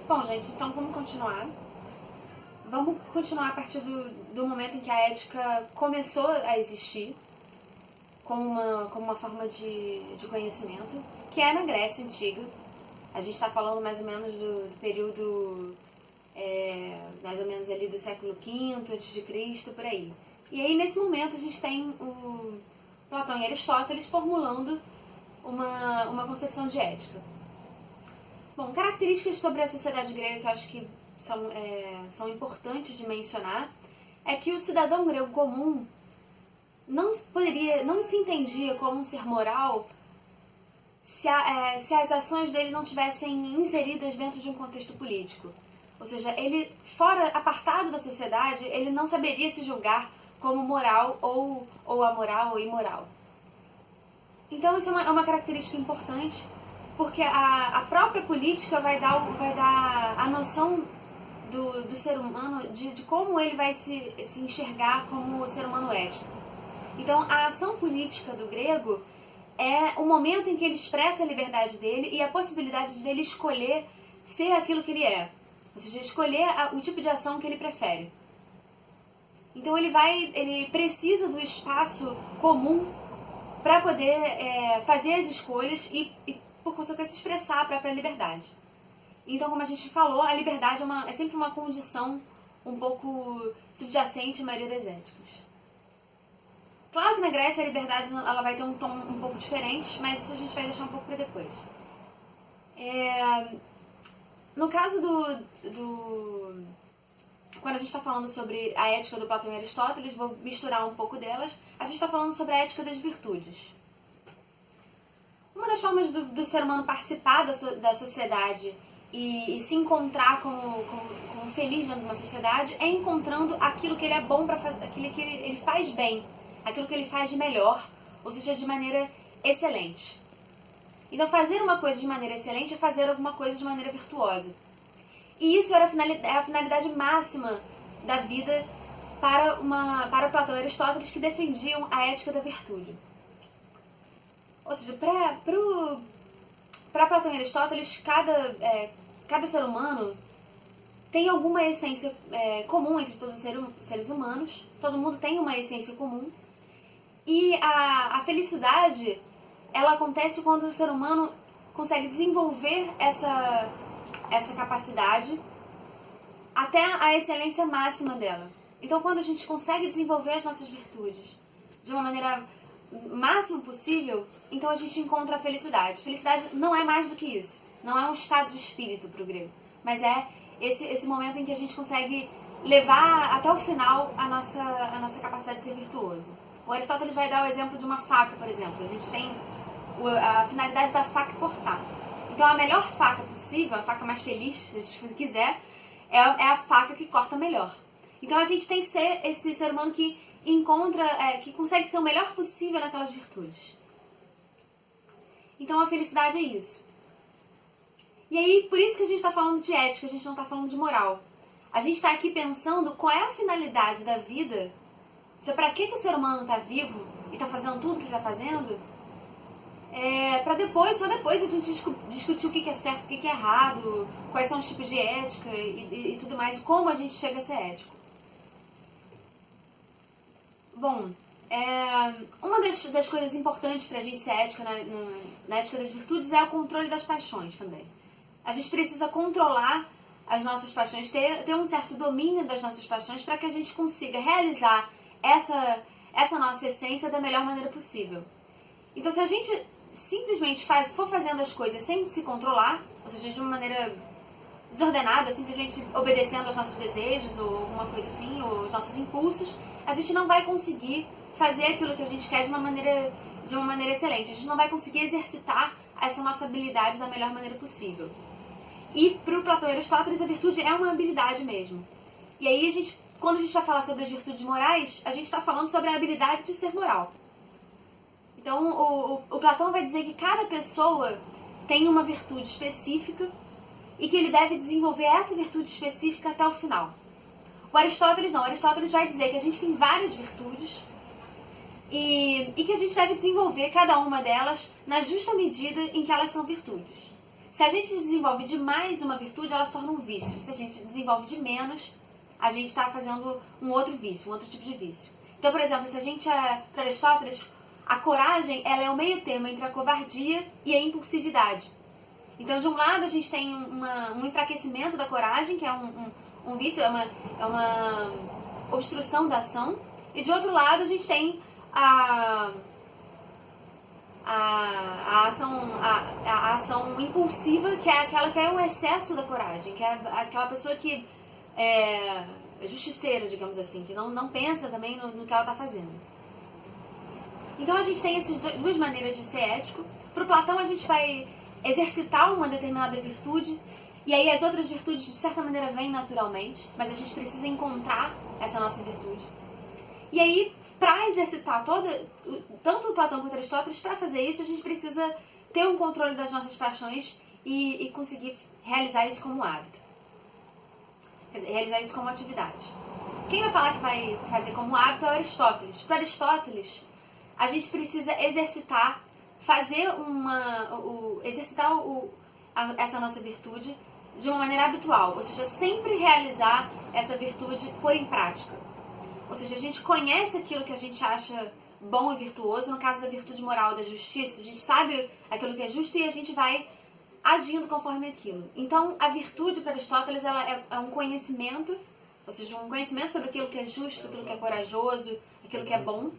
Bom, gente, então vamos continuar. Vamos continuar a partir do momento em que a ética começou a existir como uma forma de conhecimento, que é na Grécia Antiga. A gente está falando mais ou menos do período, mais ou menos ali do século V a.C., por aí. E aí, nesse momento, a gente tem o Platão e Aristóteles formulando uma concepção de ética. Bom, características sobre a sociedade grega que eu acho que são importantes de mencionar é que o cidadão grego comum não se entendia como um ser moral se as ações dele não tivessem inseridas dentro de um contexto político. Ou seja, ele, apartado da sociedade, ele não saberia se julgar como moral ou amoral ou imoral. Então isso é uma característica importante, porque a própria política vai dar a noção do ser humano, de como ele vai se enxergar como ser humano ético. Então a ação política do grego é o momento em que ele expressa a liberdade dele e a possibilidade dele escolher ser aquilo que ele é. Ou seja, escolher o tipo de ação que ele prefere. Então ele precisa do espaço comum para poder fazer as escolhas e, por consequência, expressar a própria liberdade. Então, como a gente falou, a liberdade é sempre uma condição um pouco subjacente à maioria das éticas. Claro que na Grécia a liberdade ela vai ter um tom um pouco diferente, mas isso a gente vai deixar um pouco para depois. No caso quando a gente está falando sobre a ética do Platão e Aristóteles, vou misturar um pouco delas, a gente está falando sobre a ética das virtudes. Uma das formas do ser humano participar da sociedade e se encontrar como feliz dentro de uma sociedade é encontrando aquilo que ele é bom para fazer, aquilo que ele faz bem, aquilo que ele faz de melhor, ou seja, de maneira excelente. Então, fazer uma coisa de maneira excelente é fazer alguma coisa de maneira virtuosa. E isso era a finalidade máxima da vida para Platão e Aristóteles, que defendiam a ética da virtude. Ou seja, para Platão e Aristóteles, cada ser humano tem alguma essência comum entre todos os seres humanos. Todo mundo tem uma essência comum. E a felicidade, ela acontece quando o ser humano consegue desenvolver essa capacidade até a excelência máxima dela. Então, quando a gente consegue desenvolver as nossas virtudes de uma maneira máxima possível, então a gente encontra a felicidade. Felicidade não é mais do que isso. Não é um estado de espírito para o grego, mas é esse momento em que a gente consegue levar até o final a nossa capacidade de ser virtuoso. O Aristóteles vai dar o exemplo de uma faca, por exemplo. A gente tem a finalidade da faca cortar. Então, a melhor faca possível, a faca mais feliz, se a gente quiser, é a faca que corta melhor. Então, a gente tem que ser esse ser humano que que consegue ser o melhor possível naquelas virtudes. Então, a felicidade é isso. E aí, por isso que a gente está falando de ética, a gente não está falando de moral. A gente está aqui pensando qual é a finalidade da vida. Para que o ser humano está vivo e está fazendo tudo que ele está fazendo? Para só depois a gente discutir o que é certo, o que é errado, quais são os tipos de ética e tudo mais, como a gente chega a ser ético. Bom, uma das coisas importantes para a gente ser ética na ética das virtudes é o controle das paixões também. A gente precisa controlar as nossas paixões, ter um certo domínio das nossas paixões para que a gente consiga realizar essa nossa essência da melhor maneira possível. Então, se a gente simplesmente for fazendo as coisas sem se controlar, ou seja, de uma maneira desordenada, simplesmente obedecendo aos nossos desejos ou alguma coisa assim, ou aos nossos impulsos, a gente não vai conseguir fazer aquilo que a gente quer de uma maneira excelente. A gente não vai conseguir exercitar essa nossa habilidade da melhor maneira possível. E para o Platão e Aristóteles, a virtude é uma habilidade mesmo. E aí, quando a gente vai falar sobre as virtudes morais, a gente está falando sobre a habilidade de ser moral. Então, o Platão vai dizer que cada pessoa tem uma virtude específica e que ele deve desenvolver essa virtude específica até o final. O Aristóteles não. O Aristóteles vai dizer que a gente tem várias virtudes e que a gente deve desenvolver cada uma delas na justa medida em que elas são virtudes. Se a gente desenvolve demais uma virtude, ela se torna um vício. Se a gente desenvolve de menos, a gente está fazendo um outro vício, um outro tipo de vício. Então, por exemplo, se a gente para Aristóteles, a coragem ela é o meio termo entre a covardia e a impulsividade. Então, de um lado, a gente tem um enfraquecimento da coragem, que é um vício, é uma obstrução da ação. E de outro lado, a gente tem a ação impulsiva, que é aquela que é o excesso da coragem, que é aquela pessoa que é justiceira, digamos assim, que não pensa também no que ela está fazendo. Então a gente tem essas duas maneiras de ser ético. Para o Platão, a gente vai exercitar uma determinada virtude, e aí as outras virtudes, de certa maneira, vêm naturalmente, mas a gente precisa encontrar essa nossa virtude. E aí, para exercitar tanto o Platão quanto Aristóteles, para fazer isso, a gente precisa ter um controle das nossas paixões e conseguir realizar isso como hábito. Quer dizer, realizar isso como atividade. Quem vai falar que vai fazer como hábito é Aristóteles. Para Aristóteles, a gente precisa exercitar, essa nossa virtude de uma maneira habitual, ou seja, sempre realizar essa virtude pôr em prática. Ou seja, a gente conhece aquilo que a gente acha bom e virtuoso, no caso da virtude moral, da justiça, a gente sabe aquilo que é justo e a gente vai agindo conforme aquilo. Então, a virtude para Aristóteles ela é um conhecimento, ou seja, um conhecimento sobre aquilo que é justo, aquilo que é corajoso, aquilo que é bom,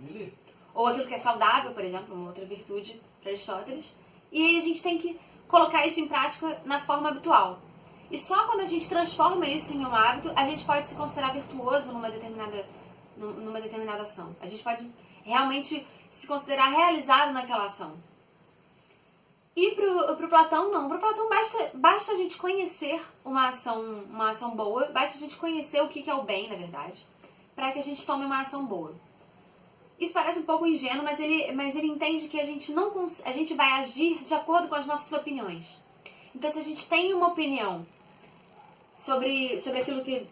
ou aquilo que é saudável, por exemplo, uma outra virtude para Aristóteles. E aí a gente tem que colocar isso em prática na forma habitual. E só quando a gente transforma isso em um hábito, a gente pode se considerar virtuoso numa determinada ação. A gente pode realmente se considerar realizado naquela ação. E pro Platão, não. Pro Platão basta a gente conhecer uma ação boa, basta a gente conhecer o que é o bem, na verdade, para que a gente tome uma ação boa. Isso parece um pouco ingênuo, mas ele entende que a gente vai agir de acordo com as nossas opiniões. Então, se a gente tem uma opinião sobre aquilo que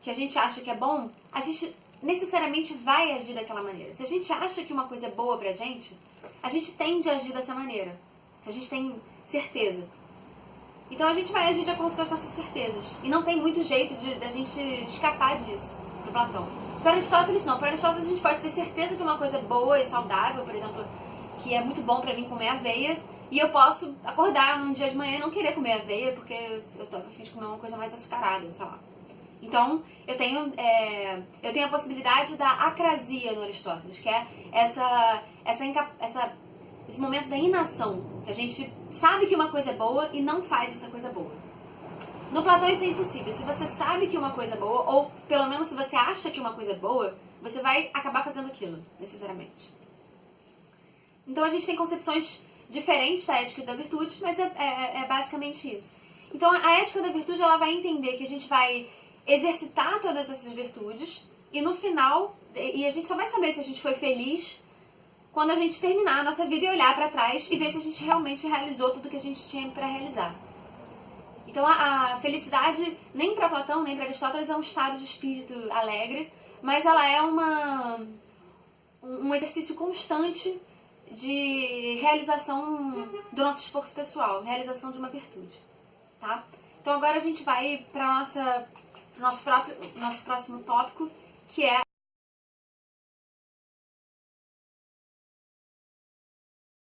a gente acha que é bom, a gente necessariamente vai agir daquela maneira. Se a gente acha que uma coisa é boa pra gente, a gente tende a agir dessa maneira. Se a gente tem certeza. Então, a gente vai agir de acordo com as nossas certezas. E não tem muito jeito da gente escapar disso, pro Platão. Para Aristóteles, não. Para Aristóteles, a gente pode ter certeza que uma coisa é boa e saudável, por exemplo, que é muito bom pra mim comer aveia, e eu posso acordar num dia de manhã e não querer comer aveia, porque eu tô a fim de comer uma coisa mais açucarada, sei lá. Então, eu tenho a possibilidade da acrasia no Aristóteles, que é esse momento da inação, que a gente sabe que uma coisa é boa e não faz essa coisa boa. No Platão isso é impossível. Se você sabe que uma coisa é boa, ou pelo menos se você acha que uma coisa é boa, você vai acabar fazendo aquilo, necessariamente. Então a gente tem concepções diferentes da ética e da virtude, mas é basicamente isso. Então a ética da virtude ela vai entender que a gente vai exercitar todas essas virtudes e no final, e a gente só vai saber se a gente foi feliz quando a gente terminar a nossa vida e olhar para trás e ver se a gente realmente realizou tudo que a gente tinha para realizar. Então a felicidade, nem para Platão, nem para Aristóteles, é um estado de espírito alegre, mas ela é um exercício constante de realização do nosso esforço pessoal, realização de uma virtude. Tá? Então agora a gente vai para o nosso próximo tópico, que é